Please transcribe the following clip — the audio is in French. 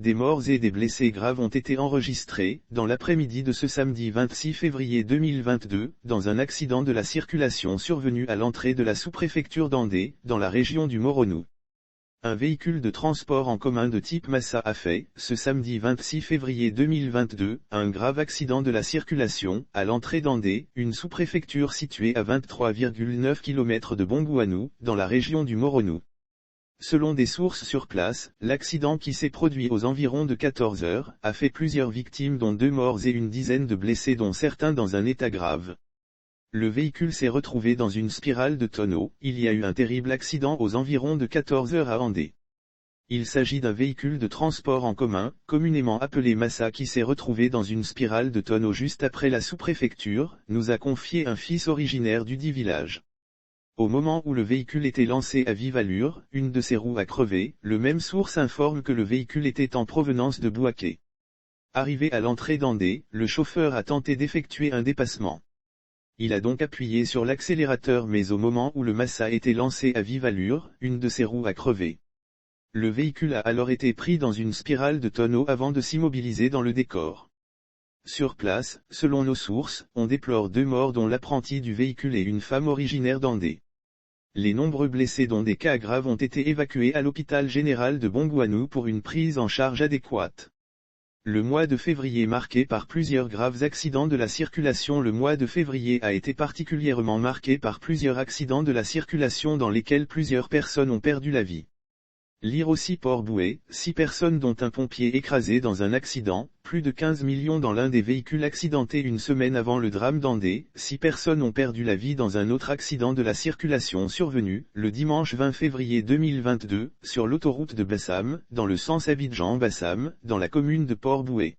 des morts et des blessés graves ont été enregistrés, dans l'après-midi de ce samedi 26 février 2022, dans un accident de la circulation survenu à l'entrée de la sous-préfecture d'Andé, dans la région du Moronou. Un véhicule de transport en commun de type Massa a fait, ce samedi 26 février 2022, un grave accident de la circulation, à l'entrée d'Andé, une sous-préfecture située à 23,9 km de Bongouanou, dans la région du Moronou. Selon des sources sur place, l'accident qui s'est produit aux environs de 14 heures, a fait plusieurs victimes dont 2 morts et une dizaine de blessés dont certains dans un état grave. Le véhicule s'est retrouvé dans une spirale de tonneaux, il y a eu un terrible accident aux environs de 14 heures à Andé. Il s'agit d'un véhicule de transport en commun, communément appelé Massa qui s'est retrouvé dans une spirale de tonneaux juste après la sous-préfecture, nous a confié un fils originaire du dit village. Au moment où le véhicule était lancé à vive allure, une de ses roues a crevé, le même source informe que le véhicule était en provenance de Bouaké. Arrivé à l'entrée d'Andé, le chauffeur a tenté d'effectuer un dépassement. Il a donc appuyé sur l'accélérateur mais au moment où le Massa était lancé à vive allure, une de ses roues a crevé. Le véhicule a alors été pris dans une spirale de tonneaux avant de s'immobiliser dans le décor. Sur place, selon nos sources, on déplore 2 morts dont l'apprenti du véhicule et une femme originaire d'Andé. Les nombreux blessés dont des cas graves ont été évacués à l'hôpital général de Bongouanou pour une prise en charge adéquate. Le mois de février marqué par plusieurs graves accidents de la circulation. Le mois de février a été particulièrement marqué par plusieurs accidents de la circulation dans lesquels plusieurs personnes ont perdu la vie. Lire aussi Port-Bouët, 6 personnes dont un pompier écrasé dans un accident, plus de 15 millions dans l'un des véhicules accidentés une semaine avant le drame d'Andé, 6 personnes ont perdu la vie dans un autre accident de la circulation survenu, le dimanche 20 février 2022, sur l'autoroute de Bassam, dans le sens Abidjan-Bassam, dans la commune de Port-Bouët.